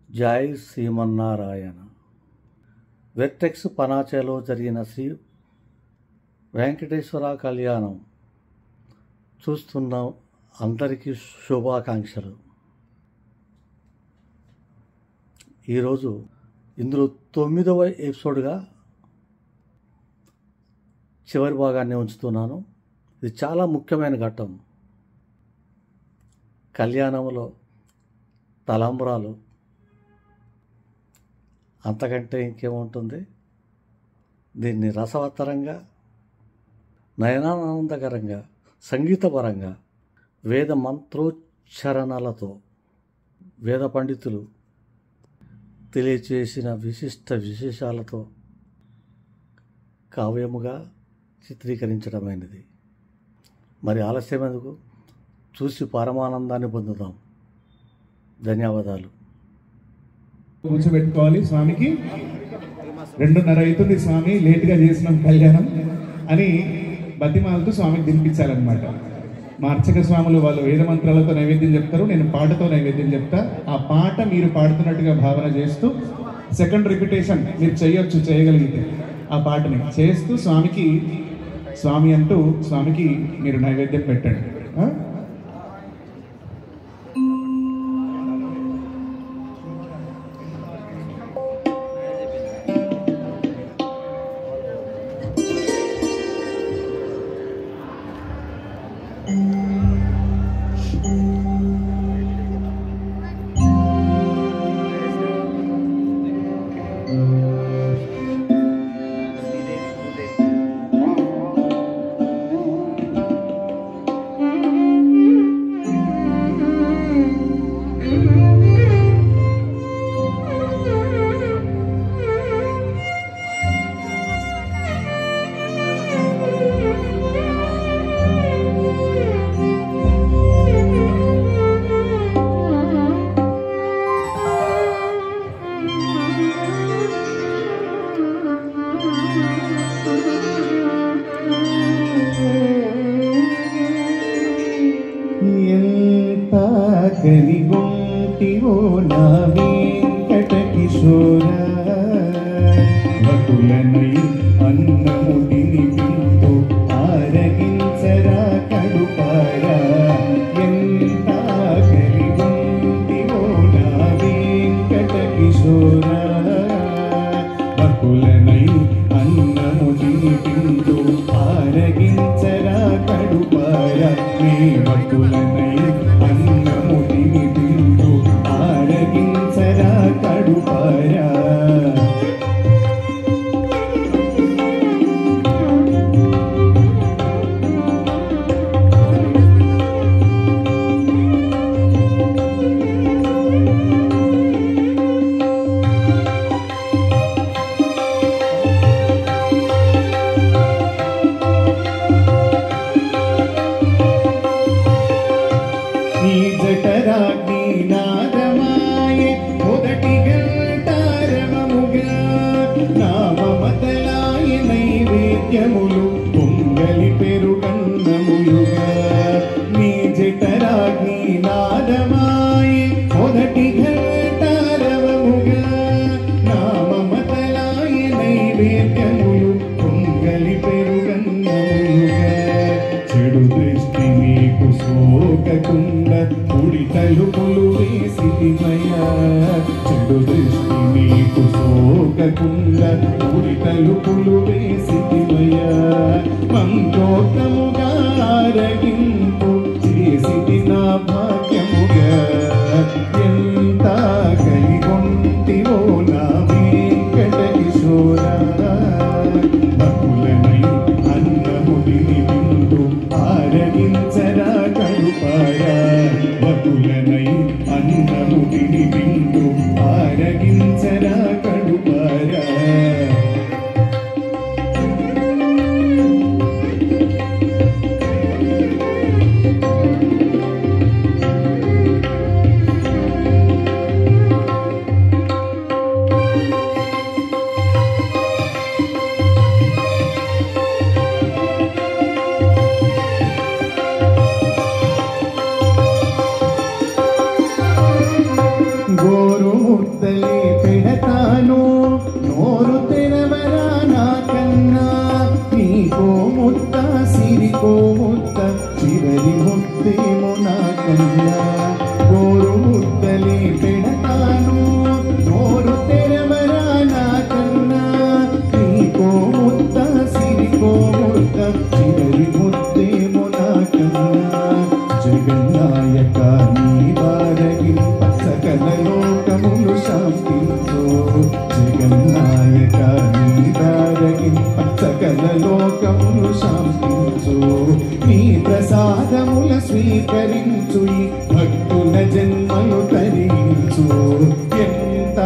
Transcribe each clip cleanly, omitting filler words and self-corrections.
జై శ్రీమన్నారాయణ. వెర్టెక్స్ పనాచేలో జరిగిన శ్రీ వెంకటేశ్వర కళ్యాణం చూస్తున్న అందరికీ శుభాకాంక్షలు. ఈరోజు ఇందులో 9వ ఎపిసోడ్గా చివరి భాగాన్ని ఉంచుతున్నాను. ఇది చాలా ముఖ్యమైన ఘట్టం. కళ్యాణంలో తలంబ్రాలు అంతకంటే ఇంకేముంటుంది. దీన్ని రసవత్తరంగా, నయనానందకరంగా, సంగీతపరంగా, వేద మంత్రోచ్చరణలతో వేద పండితులు తెలియచేసిన విశేషాలతో కావ్యముగా చిత్రీకరించడమైనది. మరి ఆలస్యం ఎందుకు? చూసి పరమానందాన్ని పొందుదాం. ధన్యవాదాలు. కూర్చోబెట్టుకోవాలి. స్వామికి 2:30 అవుతుంది, స్వామి లేట్గా చేసినాం కళ్యాణం అని బతిమాలతో స్వామికి దింపించాలన్నమాట. మా అర్చక స్వాములు వాళ్ళు వేద మంత్రాలతో నైవేద్యం చెప్తారు, నేను పాటతో నైవేద్యం చెప్తా. ఆ పాట మీరు పాడుతున్నట్టుగా భావన చేస్తూ సెకండ్ రిపిటేషన్ మీరు చేయగలిగితే ఆ పాటని చేస్తూ స్వామి అంటూ స్వామికి మీరు నైవేద్యం పెట్టండి. కలిగొంటివో నా వెంకట కిశోర, వకులనై అన్నము తినిపింతు ఆరగించరా కడుపారా. ఎంత కలిగొంటివో నా వెంకట కిశోర, వకులనై అన్నము తినిపింతు ఆరగించరా కడుపారా. నీ వకులనై అన్నము తినిపింతు ఆరగించరా కడుపారా. జఠరాగ్ని నాదమాయే మొదటి గంటారవముగా, నామమతలాయ నైవేద్యములు పొంగలి పెరుగన్నములుగా. నీ జఠరాగ్ని నాదమాయే మొదటి గంటారవముగా, నామమతలాయ నైవేద్యములు పొంగలి పెరుగన్నములుగా. చెడు దృష్టి నీకు సోకకుండా కుడి తలుపులు వేసితిమయా, చెడు దృష్టి నీకు సోకకుండా కుడి తలుపులు వేసితిమయా. మంత్రోక్తముగా ఆరగింపు చేసితి నా భాగ్యముగా. ఎంత కలిగొంటివో నా వెంకట కిశోర, భక్తులనై అన్నము తినిపింతు ఆరగించరా కడుపారా. వకులనై అన్నము తినిపింతు ఆరగించరా కడుపారా. ముద్దలే పెడతాను నోరు తెరవరా నాకన్నా నీకో ముద్ద సిరికో ముద్ద చివరి ముద్దేమో నాకన్నా నోరు ముద్దలే పెడతాను నోరు తెరవరా నాకన్నా నీకో ముద్ద సిరికో ముద్ద చివరి ముద్దేమో నాకన్నా జగన్నాయక నీ బారగింప సకల లోకములు శాంతించు జగన్నాయక నీ బారగింప సకల లోకములు శాంతించు నీ ప్రసాదముల స్వీకరించు ఈ భక్తుల జన్మలు తరించు ఎంత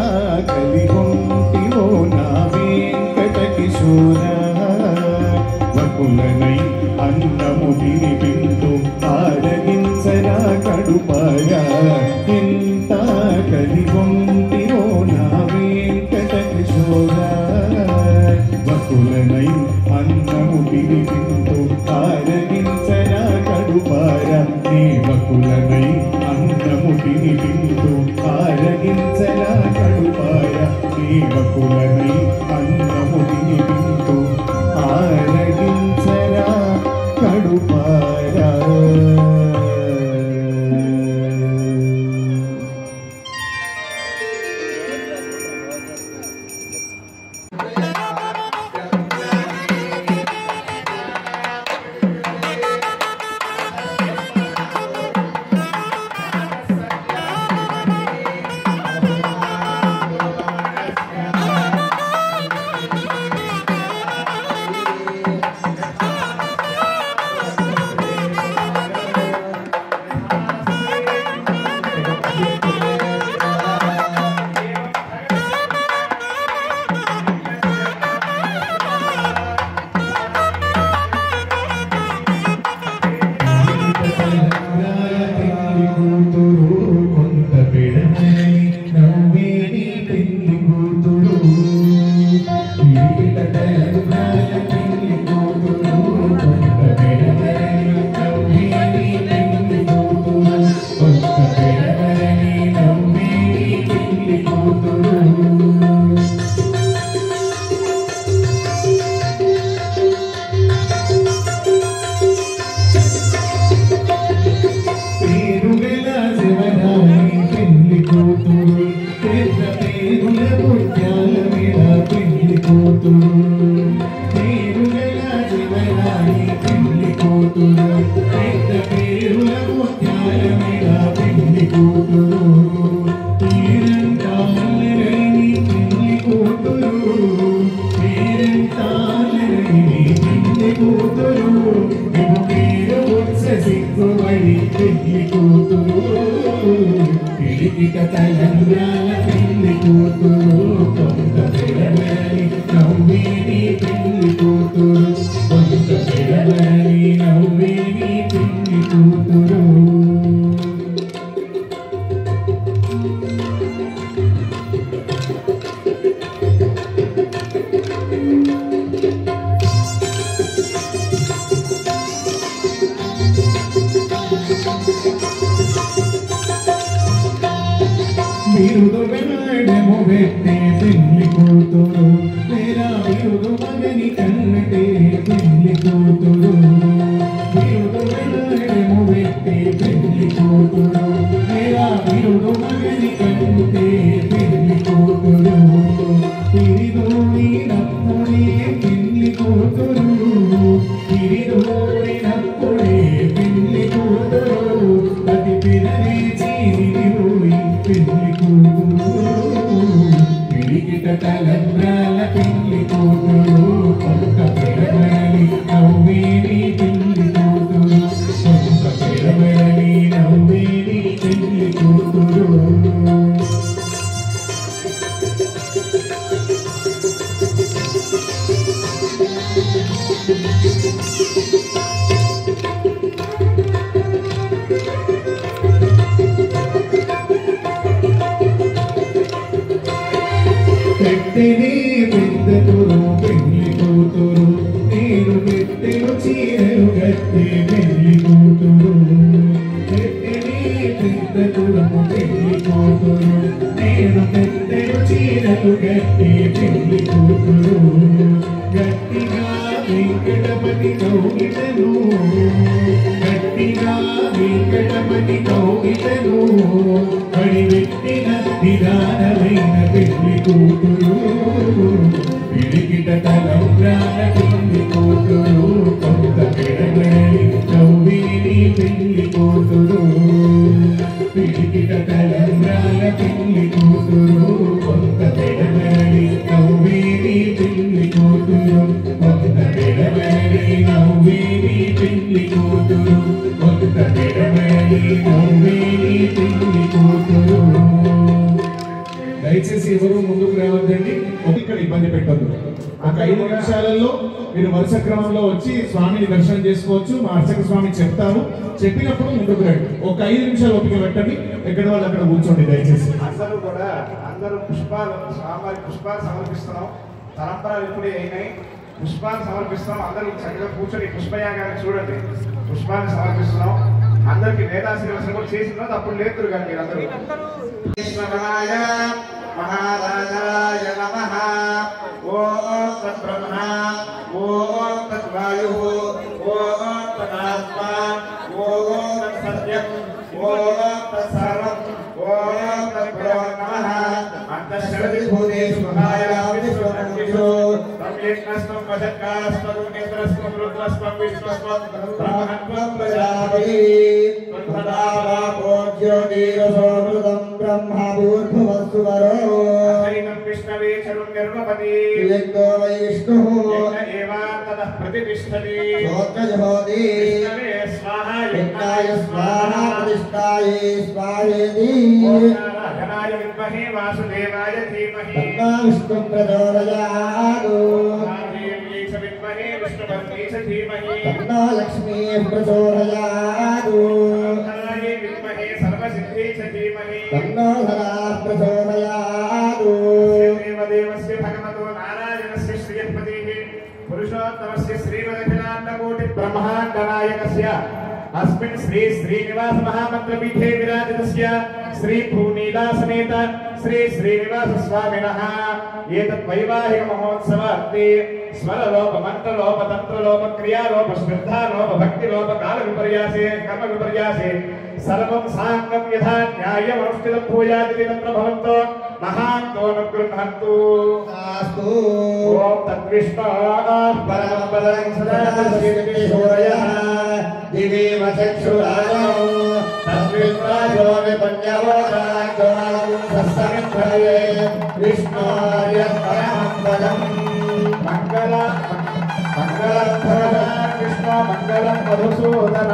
కలిగొంటివో నా వెంకట కిశోర వకులనై అన్నము తినిపింతు ఆరగించరా కడుపారా ఎంత కలిగొంటివో నా వెంకట కిశోర వకులనై అన్నము తినిపింతు ఆరగించరా కడుపారా నీ వకులనై అన్నము తినిపింతు ఆరగించరా కడుపారా నీ వకులనై అన్నము తినిపింతు ఆరగించరా కడుపారా నేను నీకు గట్టి పెళ్లి కూతురు గట్టిగా వెంకటపతి కౌగిటను గట్టిగా వెంకటపతి కౌగిటను పడివెట్టిన నిదానమైన పెళ్లి కూతురు పిడికిట తలంబ్రాల పెళ్లి కూతురు కొంత పెడబడి నవ్విని పెళ్లి కూతురు పిడికిట తలంబ్రాల పెళ్లి కూతురు కొంత పెడబడి నవ్విని పెళ్లి కూతురు కొంత పెడబడి నవ్విని పెళ్లి కూతురు కొంత పెడబడి నవ్విని పెళ్లి కూతురు. దయచేసి ఎవరు ముందుకు రావద్దండి, ఇక్కడ ఇబ్బంది పెట్టద్దు. ఒక 5 నిమిషాలలో మీరు వరుస క్రమంలో వచ్చి స్వామిని దర్శనం చేసుకోవచ్చు. మా అర్చక స్వామి చెప్తారు, చెప్పినప్పుడు ముందుకు రండి. ఒక 5 నిమిషాలు ఓపిక పెట్టండి, ఎక్కడ వాళ్ళు అక్కడ కూర్చోండి దయచేసి. అందరూ పుష్పాలు స్వామివారి పుష్పాలు సమర్పిస్తున్నాం. తలంబరాలు ఇప్పుడే అయినాయి, పుష్పాలు సమర్పిస్తున్నాం. అందరూ చక్కగా కూర్చొని పుష్పయాగాన్ని చూడండి. పుష్పాన్ని సమర్పిస్తున్నాం. అందరికి వేదాశీర్వచనం కూడా చేసిన అప్పుడు లేతురు కానీ మీరందరూ. మహారాజాయ నమః. ఓం తద్బ్రహ్మ, ఓం తద్వాయు, ఓం తదాత్మ, ఓం తత్సత్యం, ఓం తత్సర్వం, ఓం తద్గురో నమః. అంతఃశరది భూతేషు మహాయామిషు సంయజ్ఞస్త్వం వశత్కారస్త్వం నేత్రస్త్వం రుద్రస్త్వం విష్ణుస్త్వం బ్రహ్మణ్వం ప్రజాపతి జ్యోతిరసోమృతం బ్రహ్మభూర్భువస్సువరో హరితం విష్ణవే చరుం నిర్వపతి యజ్ఞో వై విష్ణుః యజ్ఞ ఏవాతతః ప్రతిష్ఠతి జ్యోతిర్జ్యోతి విష్ణవే స్వాహా యజ్ఞాయ స్వాహా ప్రతిష్ఠాయే స్వాహేతి నారాయణాయ విద్మహే వాసుదేవాయ ధీమహి తన్నో విష్ణుః ప్రచోదయాత్ దేవ్యై చ విద్మహే విష్ణుపత్న్యై చ ధీమహి తన్నో లక్ష్మీః ప్రచోదయాత్ తన్నో సదాః ప్రచోదయాత్. దేవదేవస్య భగవతో నారాయణస్య శ్రీపతిః పురుషోత్తమస్య శ్రీమదఖిలాండకోటి బ్రహ్మాండ నాయకస్య अस्मिन् श्री श्रीनिवास महामन्त्रपीठे विराजितस्य श्री भूनीलासमेत श्री श्रीनिवास स्वामिनः एतत् वैवाहिक महोत्सवार्थे स्वरलोप मन्त्रलोप तन्त्रलोप क्रियालोप श्रद्धालोप भक्तिलोप काल विपर्यासे कर्म विपर्यासे सर्वं साङ्गं यथा न्यायमनुष्ठितं भूयादिति तत्र भवन्तो महान्तो अनुगृह्णन्तु अस्तु. ओम तद्विष्णोः परमं पदं सदा तस्मै सूरयः दिवेव चक्षुरायो तद्विष्णायो विपन्यवोदायो सत्सङ्गये विष्णोर्य परमं पदं मङ्गलं विष्णु मङ्गलं मधुसूदन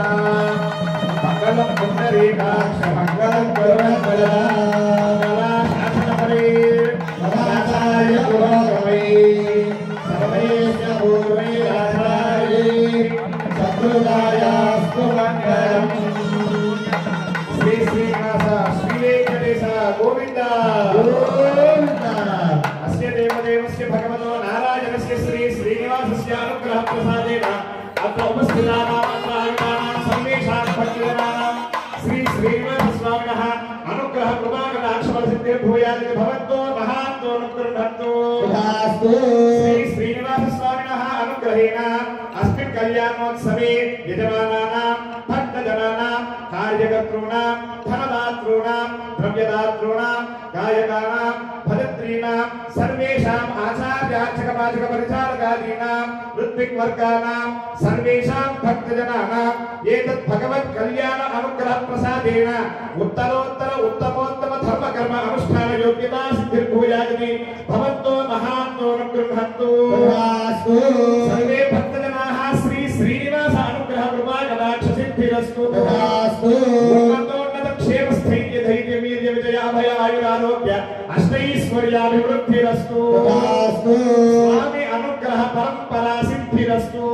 मङ्गलं पुण्डरीकाक्ष मङ्गलं करुणकला शासनपरे मदाचार्य पुरोगमे सर्वैश्च पूर्वैराचार्ये सद्गुरुदायास्तु मङ्गलम्. श्री श्रीनिवास श्री वेंकटेश गोविंद गोविंद. अस्य देवदेवस्य भगवतो नारायणस्य श्री श्रीनिवासस्य अनुग्रह प्रसादेन अत्र उपस्थितानां अत्रागतानां सर्वेषां भक्तजनानां श्री श्रीनिवास स्वामिनः अनुग्रह कृपाकटाक्षफलसिद्धिर्भूयादिति भवन्तो महान्तो अनुगृह्णन्तु. श्री श्रीनिवास स्वामिनः अनुग्रहेण अस्मिन् कल्याणोत्सवे यजमानानां भक्तजनानां कार्यकर्तॄणां धनदातॄणां द्रव्यदातॄणां गायकानां भजत्रीणां सर्वेषाम् आचार्यार्चकपाचकपरिचारकादीनां ऋत्विक्वर्गाणां सर्वेषां भक्तजनानाम् एतत् भगवत् कल्याण अनुग्रह प्रसादेन उत्तरोत्तर उत्तमोत्तम धर्मकर्म अनुष्ठान योग्यता सिद्धिर्भूयादिति भवन्तो महान्तो अनुगृह्णन्तु. सर्वे भक्तजनाः श्री श्रीनिवास अनुग्रह कृपा कटाक्ष सिद्धिरस्तु. उन्नतोन्नत क्षेम स्थैर्य धैर्य वीर्य विजय अभय आयुरारोग्य अष्टैश्वर्याभिवृद्धिरस्तु. स्वामी अनुग्रह परंपरा सिद्धिरस्तु.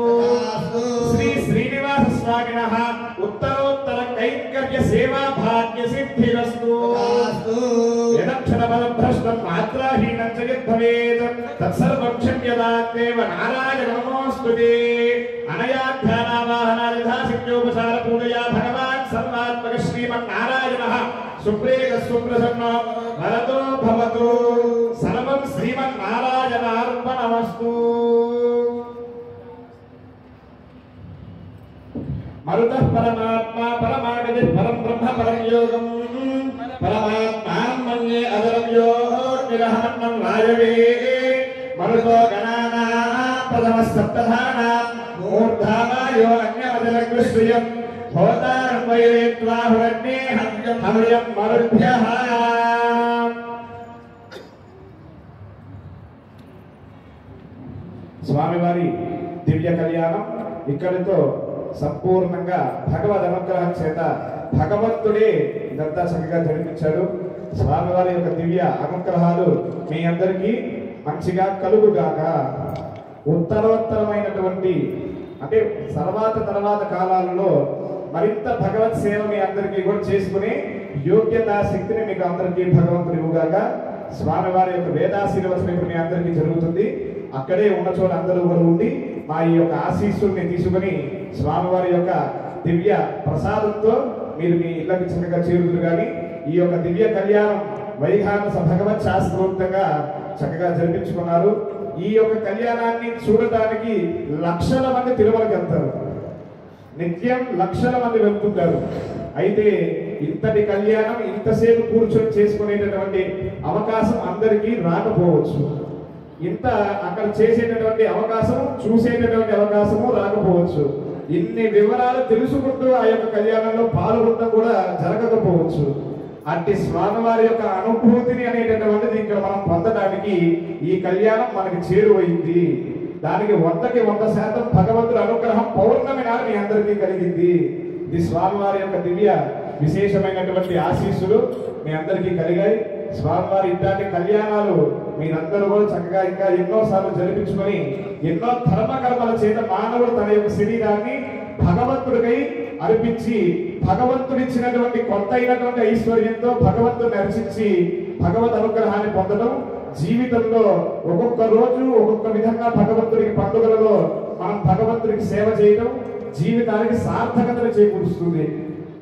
श्री श्रीनिवास स्वामिनः उत्तरोत्तर कैंकर्य सेवा भाग्य सिद्धिरस्तु. यदक्षरबलं भ्रष्टं मात्राहीनं च यद्भवेत् तत्सर्वं क्षम्यतात्मेव नारायण नमोऽस्तुते. अनया ध्यानावाहनादिधासिद्ध्योपचार पूजया भगवान् सर्वात्मक श्रीमन्नारायणः सुप्रेग सुप्रसन्नो वरदो भवतु. सर्वं మరుతః పరమాత్మా పరమాగతి పరం బ్రహ్మ పరం యోగం పరమాత్మానం మన్యే అదరం యోర్నిరహమన్నం రాయవే మరుతో గణానాం ప్రథమ సప్తధానాం మూర్ధామాయో అన్యమదలగ్రశ్రియం హోతారం వైరేత్వాహురన్నే హవ్యం మరుభ్యః. స్వామివారి దివ్య కళ్యాణం ఇక్కడితో సంపూర్ణంగా భగవద్ అనుగ్రహం చేత భగవంతుడే ఇదంతా చక్కగా జరిపించాడు. స్వామివారి యొక్క దివ్య అనుగ్రహాలు మీ అందరికీ మంచిగా కలుగుగాక. ఉత్తరోత్తరమైనటువంటి అంటే తర్వాత కాలాలలో మరింత భగవత్ సేవ మీ అందరికీ కూడా చేసుకుని యోగ్యతా శక్తిని మీకు అందరికీ భగవంతుడు ఇవ్వగాక. స్వామివారి యొక్క వేదాశీర్వచనం ఇప్పుడు మీ అందరికీ జరుగుతుంది. అక్కడే ఉన్న చోట అందరూ కూడా ఉండి మా ఈ యొక్క ఆశీస్సుల్ని తీసుకుని స్వామివారి యొక్క దివ్య ప్రసాదంతో మీరు మీ ఇళ్ళకి చక్కగా చేరుదురు. కానీ ఈ యొక్క దివ్య కళ్యాణం వైఖానస భగవత్ శాస్త్రోక్తంగా చక్కగా జరిపించుకున్నారు. ఈ యొక్క కళ్యాణాన్ని చూడటానికి లక్షల మంది తిరుమలకి వెళ్తారు. నిత్యం లక్షల మంది వెళ్తుంటారు. అయితే ఇంతటి కళ్యాణం ఇంతసేపు కూర్చొని చేసుకునేటటువంటి అవకాశం అందరికీ రాకపోవచ్చు. ఇంత అక్కడ చేసేటటువంటి అవకాశము చూసేటటువంటి అవకాశము రాకపోవచ్చు. ఇన్ని వివరాలు తెలుసుకుంటూ ఆ యొక్క కళ్యాణంలో పాల్గొనడం కూడా జరగకపోవచ్చు. అట్టి స్వామివారి యొక్క అనుభూతిని అనేటటువంటిది ఇక్కడ మనం పొందడానికి ఈ కళ్యాణం మనకి చేరువైంది. దానికి 100కి 100% భగవంతుడి అనుగ్రహం పౌర్ణమి నాడు మీ అందరికీ కలిగింది. ఇది స్వామివారి యొక్క దివ్య విశేషమైనటువంటి ఆశీస్సులు మీ అందరికీ కలిగాయి. స్వామివారి ఇట్లాంటి కళ్యాణాలు మీరందరూ కూడా చక్కగా ఇంకా ఎన్నోసార్లు జరిపించుకొని ఎన్నో ధర్మకర్మల చేత మానవుడు తన యొక్క శరీరాన్ని భగవంతుడికై అర్పించి భగవంతుడిచ్చినటువంటి కొత్త అయినటువంటి ఐశ్వర్యంతో భగవంతుడిని అర్చించి భగవద్ అనుగ్రహాన్ని పొందడం, జీవితంలో ఒక్కొక్క రోజు ఒక్కొక్క విధంగా భగవంతుడికి పండుగలలో మనం భగవంతుడికి సేవ చేయడం జీవితానికి సార్థకతను చేకూరుస్తుంది.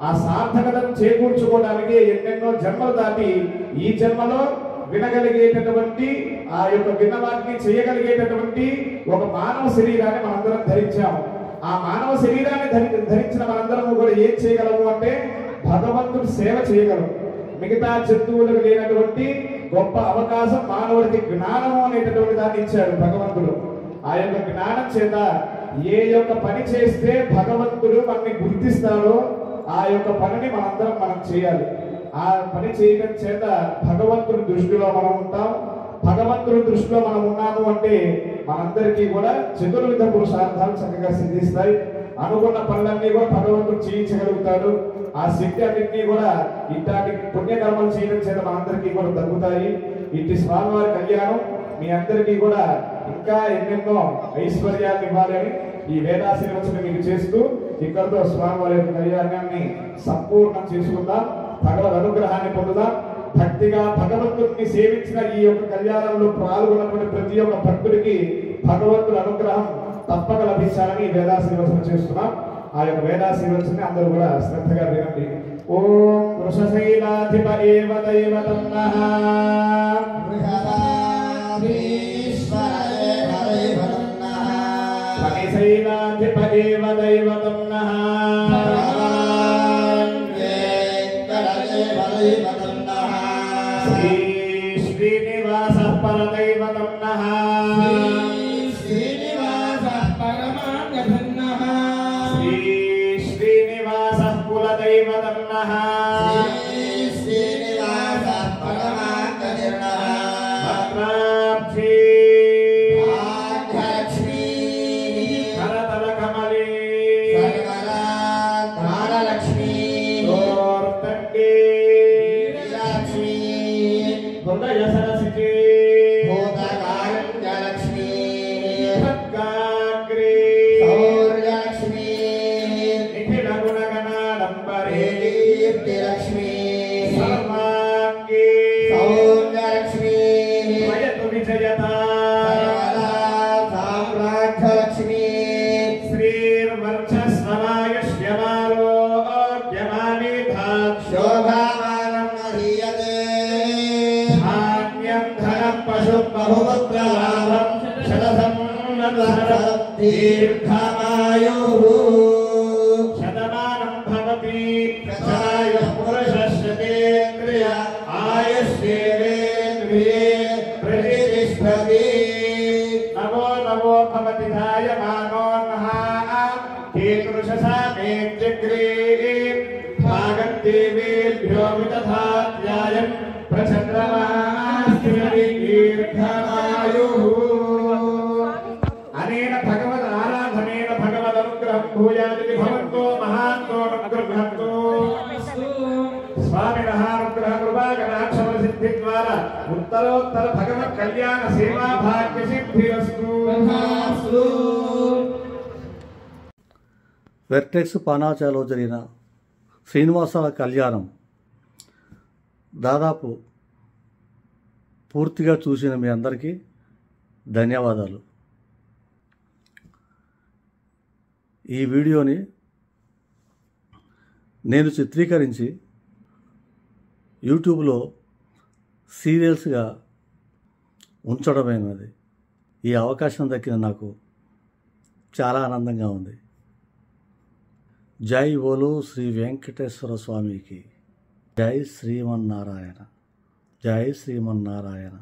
ఆ సార్థకతను చేకూర్చుకోవడానికి ఎన్నెన్నో జన్మలు దాటి ఈ జన్మలో వినగలిగేటటువంటి ఆ యొక్క విన్నవాటిని చేయగలిగేటటువంటి ఒక మానవ శరీరాన్ని మనందరం ధరించాము. ఆ మానవ శరీరాన్ని ధరించిన మనందరము కూడా ఏం చేయగలము అంటే భగవంతుడు సేవ చేయగలము. మిగతా జంతువులకు లేనటువంటి గొప్ప అవకాశం మానవుడికి జ్ఞానము అనేటటువంటి దాన్ని ఇచ్చాడు భగవంతుడు. ఆ యొక్క జ్ఞానం చేత ఏ యొక్క పని చేస్తే భగవంతుడు మనల్ని గుర్తిస్తాడో ఆ యొక్క పనిని మనం చేయాలి. ఆ పని చేయడం చేత భగవంతుడి దృష్టిలో మనం ఉంటాం. భగవంతుడి దృష్టిలో మనం ఉన్నాము అంటే మనందరికీ కూడా చతుర్విధ పురుషార్థాలు చక్కగా సిద్ధిస్తాయి. అనుకున్న పనులన్నీ కూడా భగవంతుడు చేయించగలుగుతాడు. ఆ శక్తి అన్నింటినీ కూడా ఇట్లాంటి పుణ్యకర్మలు చేయడం చేత మనందరికీ కూడా తగ్గుతాయి. ఇట్టి స్వామివారి కళ్యాణం మీ అందరికీ కూడా ఇంకా ఎన్నెన్నో ఐశ్వర్యాన్ని ఇవ్వాలని ఈ వేదాశీర్వచనం మీకు చేస్తూ ఇక్కడితో స్వామివారి యొక్క కళ్యాణాన్ని సంపూర్ణం చేసుకుందాం. భగవద్ అనుగ్రహాన్ని పొందుదాం. భక్తిగా భగవంతుడిని సేవించిన ఈ యొక్క కళ్యాణంలో పాల్గొన్నటువంటి ప్రతి ఒక్క భక్తుడికి భగవంతుడి అనుగ్రహం తప్పక లభించాలని వేదాశీర్వచనం చేస్తున్నాం. ఆ యొక్క వేదాశీర్వచనాన్ని అందరూ కూడా శ్రద్ధగా వినండి. ఓం వృషశైలాధిప ఏవ దైవతం నః శైలాధిప ఏవ దైవతం నః శ్రీ శ్రీనివాస పరదైవతం నః శ్రీనివాస పరమాగతం నః శ్రీ శ్రీనివాస కులదైవతం నః శ్రీనివాస పరమాగతం నః భద్రాక్షి దీర్ఘమాయుః శతమానం प्रतिष्ठति नमो नमो भवति जायमानो कीदृशसामे चक्रे भागं देवेभ्यो विदधात्यायं प्रचन्द्रमास्त्रिणि दीर्घमायुः अनेन भगवद् आराधनेन भगवदनुग्रहं भूयादिति भवन्तो महान्तो अनुग्रहन्तु स्वामिनः अनुग्रह कृपाकटाक्षफलसिद्धिद्वारा उत्तरोत्तर भगवत् कल्याण सेवा भाग्य सिद्धिरस्तु। వెర్టెక్స్ పానాచాలో జరిగిన శ్రీనివాసాల కళ్యాణం దాదాపు పూర్తిగా చూసిన మీ అందరికీ ధన్యవాదాలు. ఈ వీడియోని నేను చిత్రీకరించి యూట్యూబ్లో సీరియల్స్గా ఉంచడమైనది. ఈ అవకాశం దక్కిన నాకు చాలా ఆనందంగా ఉంది. జై బోలో శ్రీ వెంకటేశ్వర స్వామికి జై శ్రీమన్నారాయణ. జై శ్రీమన్నారాయణ.